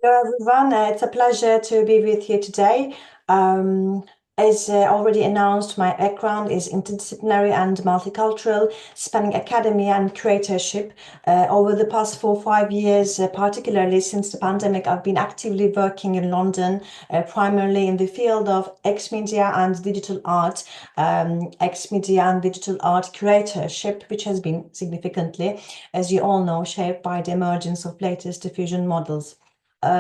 Hello, everyone. It's a pleasure to be with you today. As already announced, my background is interdisciplinary and multicultural, spanning academia and creatorship. Over the past 4 or 5 years, particularly since the pandemic, I've been actively working in London, primarily in the field of ex-media and digital art, ex-media and digital art curatorship, which has been significantly, as you all know, shaped by the emergence of latest diffusion models.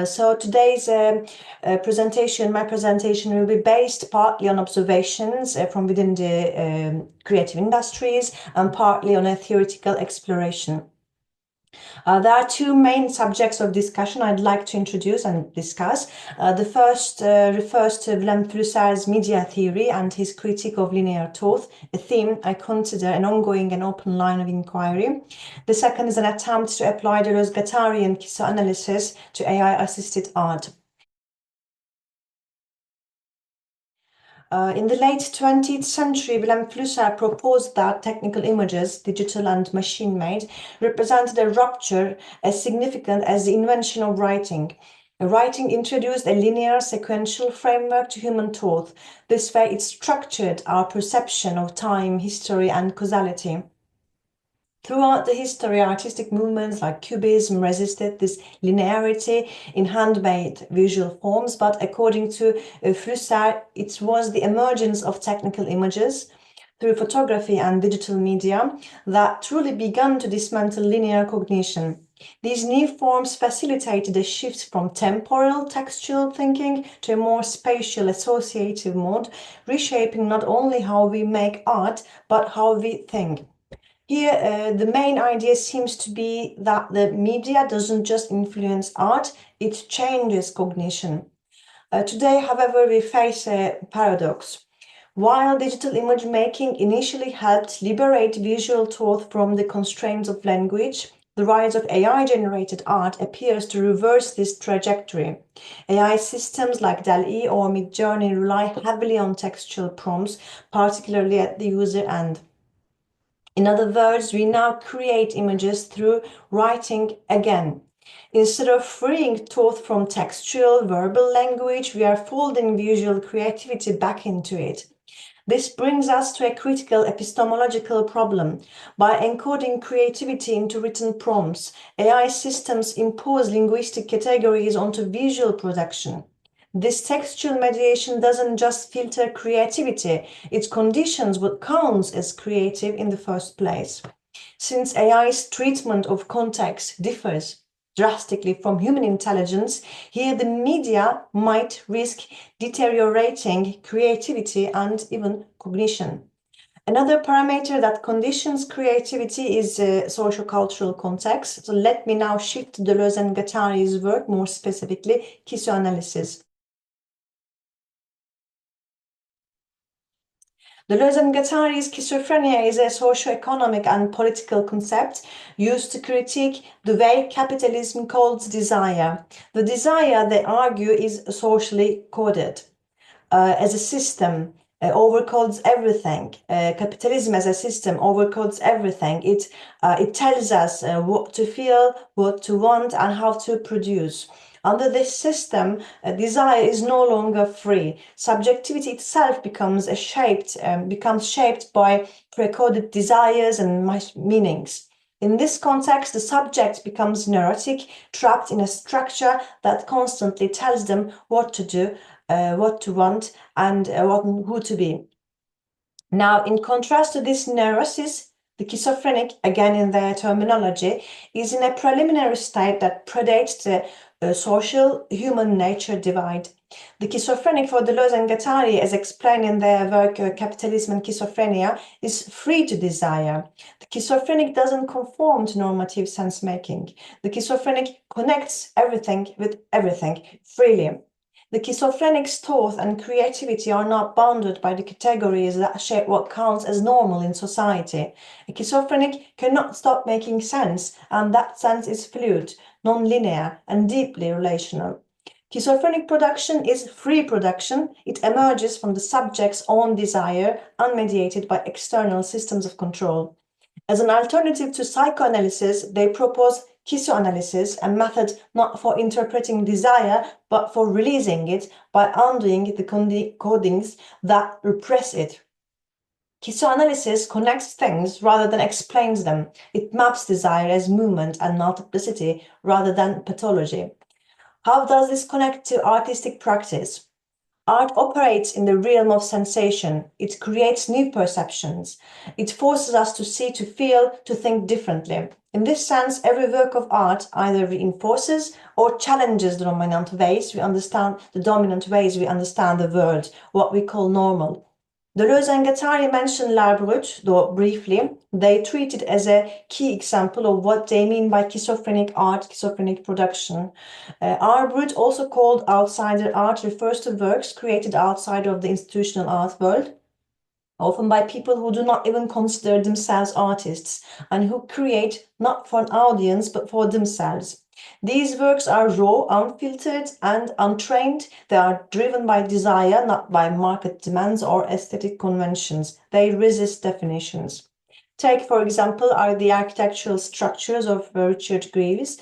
So today's my presentation will be based partly on observations from within the creative industries and partly on a theoretical exploration. There are two main subjects of discussion I'd like to introduce and discuss. The first refers to Vilém Flusser's media theory and his critique of linear thought, a theme I consider an ongoing and open line of inquiry. The second is an attempt to apply Deleuze's Guattarian schizoanalysis to AI-assisted art. In the late 20th century, Vilém Flusser proposed that technical images, digital and machine-made, represented a rupture as significant as the invention of writing. Writing introduced a linear, sequential framework to human thought. This way, it structured our perception of time, history, and causality. Throughout the history, artistic movements like Cubism resisted this linearity in handmade visual forms, but according to Flusser, it was the emergence of technical images through photography and digital media that truly began to dismantle linear cognition. These new forms facilitated a shift from temporal textual thinking to a more spatial associative mode, reshaping not only how we make art, but how we think. Here, the main idea seems to be that the media doesn't just influence art, it changes cognition. Today, however, we face a paradox. While digital image making initially helped liberate visual thought from the constraints of language, the rise of AI-generated art appears to reverse this trajectory. AI systems like DALL-E or Midjourney rely heavily on textual prompts, particularly at the user end. In other words, we now create images through writing again. Instead of freeing thought from textual, verbal language, we are folding visual creativity back into it. This brings us to a critical epistemological problem. By encoding creativity into written prompts, AI systems impose linguistic categories onto visual production. This textual mediation doesn't just filter creativity, it conditions what counts as creative in the first place. Since AI's treatment of context differs drastically from human intelligence, here the media might risk deteriorating creativity and even cognition. Another parameter that conditions creativity is socio-cultural context. So let me now shift to Deleuze and Guattari's work, more specifically, schizoanalysis. Deleuze and Guattari's schizophrenia is a socio-economic and political concept used to critique the way capitalism codes desire. The desire, they argue, is socially coded as a system. Overcodes everything. Capitalism as a system overcodes everything. It tells us what to feel, what to want, and how to produce. Under this system, desire is no longer free. Subjectivity itself becomes shaped by pre-coded desires and meanings. In this context, the subject becomes neurotic, trapped in a structure that constantly tells them what to do, what to want, and who to be. Now, in contrast to this neurosis, the schizophrenic, again in their terminology, is in a preliminary state that predates the social human nature divide. The schizophrenic for Deleuze and Guattari, as explained in their work Capitalism and Schizophrenia, is free to desire. The schizophrenic doesn't conform to normative sense-making. The schizophrenic connects everything with everything freely. The schizophrenic's thought and creativity are not bounded by the categories that shape what counts as normal in society. A schizophrenic cannot stop making sense, and that sense is fluid, non-linear, and deeply relational. Schizophrenic production is free production. It emerges from the subject's own desire, unmediated by external systems of control. As an alternative to psychoanalysis, they propose schizoanalysis, a method not for interpreting desire, but for releasing it by undoing the codings that repress it. Schizoanalysis connects things rather than explains them. It maps desire as movement and multiplicity rather than pathology. How does this connect to artistic practice? Art operates in the realm of sensation. It creates new perceptions. It forces us to see, to feel, to think differently. In this sense, every work of art either reinforces or challenges the dominant ways we understand the world, what we call normal. Deleuze and Guattarian mention L'Art Brut, though briefly. They treat it as a key example of what they mean by schizophrenic art, schizophrenic production. Art Brut, also called outsider art, refers to works created outside of the institutional art world, often by people who do not even consider themselves artists and who create not for an audience but for themselves. These works are raw, unfiltered, and untrained. They are driven by desire, not by market demands or aesthetic conventions. They resist definitions. Take, for example, are the architectural structures of Richard Greaves.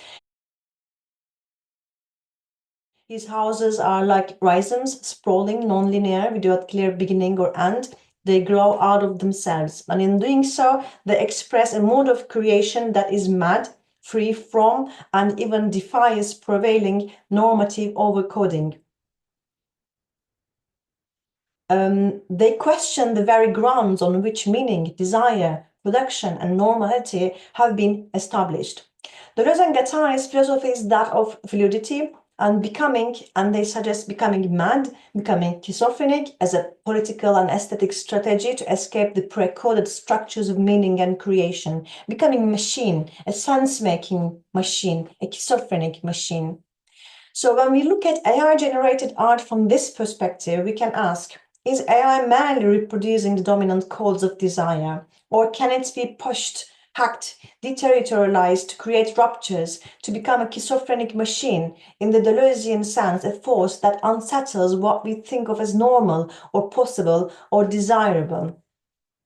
His houses are like rhizomes, sprawling, non-linear, without clear beginning or end. They grow out of themselves, and in doing so, they express a mode of creation that is mad, free from, and even defies prevailing normative overcoding. They question the very grounds on which meaning, desire, production, and normality have been established. Deleuze and Guattarian's philosophy is that of fluidity and becoming, and they suggest becoming mad, becoming schizophrenic as a political and aesthetic strategy to escape the pre-coded structures of meaning and creation, becoming machine, a sense-making machine, a schizophrenic machine. So when we look at AI-generated art from this perspective, we can ask, is AI merely reproducing the dominant codes of desire, or can it be pushed, hacked, deterritorialized to create ruptures, to become a schizophrenic machine, in the Deleuzean sense, a force that unsettles what we think of as normal or possible or desirable?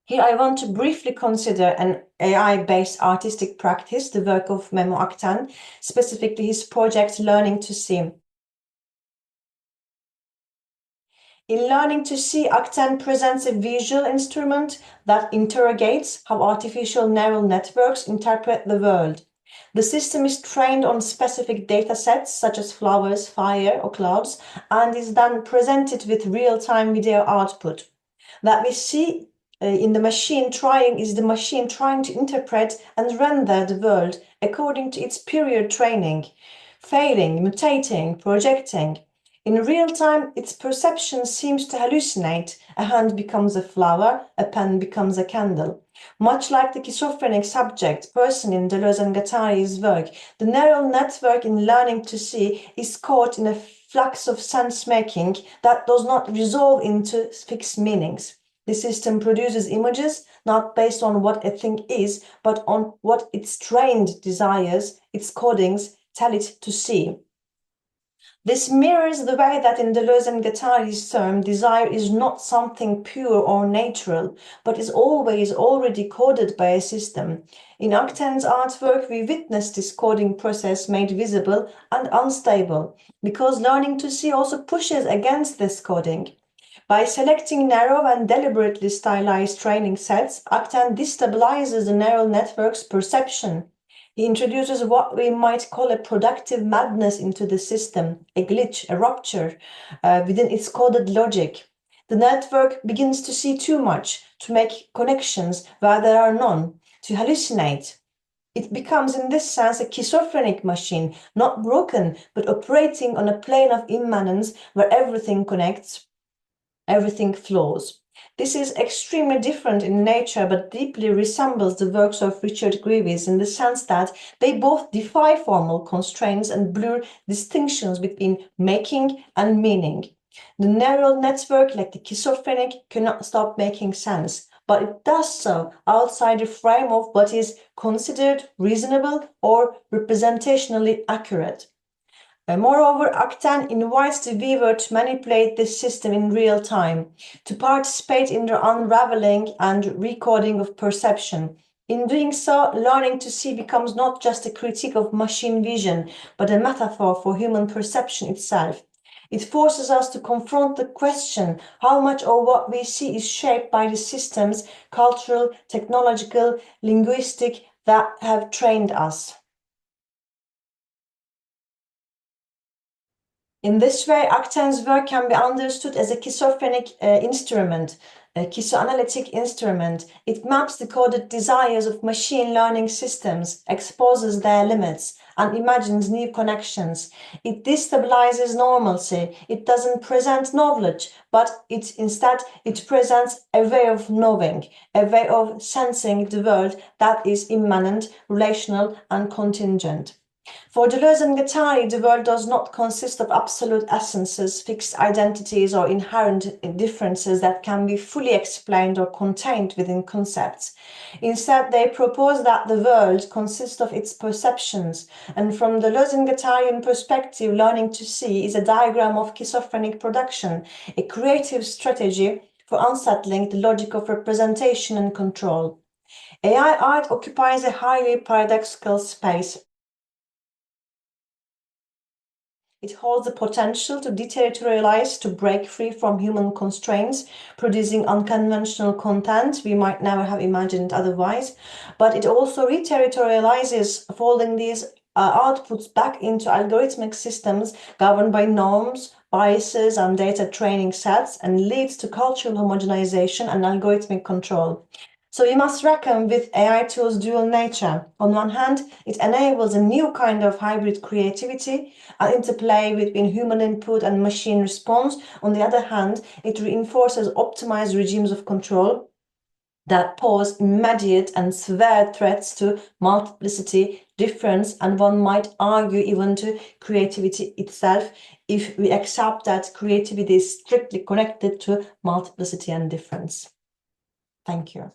Here I want to briefly consider an AI-based artistic practice, the work of Memo Akten, specifically his project Learning to See. In Learning to See, Akten presents a visual instrument that interrogates how artificial neural networks interpret the world. The system is trained on specific data sets such as flowers, fire, or clouds, and is then presented with real-time video output. That we see in the machine trying to interpret and render the world according to its period training, failing, mutating, projecting. In real time, its perception seems to hallucinate. A hand becomes a flower, a pen becomes a candle. Much like the schizophrenic subject, person in Deleuze and Guattari's work, the neural network in Learning to See is caught in a flux of sense-making that does not resolve into fixed meanings. The system produces images not based on what a thing is, but on what its trained desires, its codings, tell it to see. This mirrors the way that in Deleuze and Guattari's term, desire is not something pure or natural, but is always already coded by a system. In Akten's artwork, we witness this coding process made visible and unstable, because Learning to See also pushes against this coding. By selecting narrow and deliberately stylized training sets, Akten destabilizes the neural network's perception. He introduces what we might call a productive madness into the system, a glitch, a rupture within its coded logic. The network begins to see too much, to make connections where there are none, to hallucinate. It becomes, in this sense, a schizophrenic machine, not broken, but operating on a plane of immanence where everything connects, everything flows. This is extremely different in nature, but deeply resembles the works of Richard Greaves in the sense that they both defy formal constraints and blur distinctions between making and meaning. The neural network, like the schizophrenic, cannot stop making sense, but it does so outside the frame of what is considered reasonable or representationally accurate. Moreover, Akten invites the viewer to manipulate this system in real time, to participate in the unraveling and recoding of perception. In doing so, learning to see becomes not just a critique of machine vision, but a metaphor for human perception itself. It forces us to confront the question how much of what we see is shaped by the systems, cultural, technological, linguistic, that have trained us. In this way, Acten's work can be understood as a schizophrenic instrument, a schizoanalytic instrument. It maps the coded desires of machine learning systems, exposes their limits, and imagines new connections. It destabilizes normalcy. It doesn't present knowledge, but instead it presents a way of knowing, a way of sensing the world that is immanent, relational, and contingent. For Deleuze and Guattari, the world does not consist of absolute essences, fixed identities, or inherent differences that can be fully explained or contained within concepts. Instead, they propose that the world consists of its perceptions, and from the Deleuze and Guattarian perspective, learning to see is a diagram of schizophrenic production, a creative strategy for unsettling the logic of representation and control. AI art occupies a highly paradoxical space. It holds the potential to deterritorialize, to break free from human constraints, producing unconventional content we might never have imagined otherwise. But it also reterritorializes, folding these outputs back into algorithmic systems governed by norms, biases, and data training sets, and leads to cultural homogenization and algorithmic control. So we must reckon with AI tools' dual nature. On one hand, it enables a new kind of hybrid creativity, an interplay between human input and machine response. On the other hand, it reinforces optimized regimes of control that pose immediate and severe threats to multiplicity, difference, and one might argue even to creativity itself, if we accept that creativity is strictly connected to multiplicity and difference. Thank you.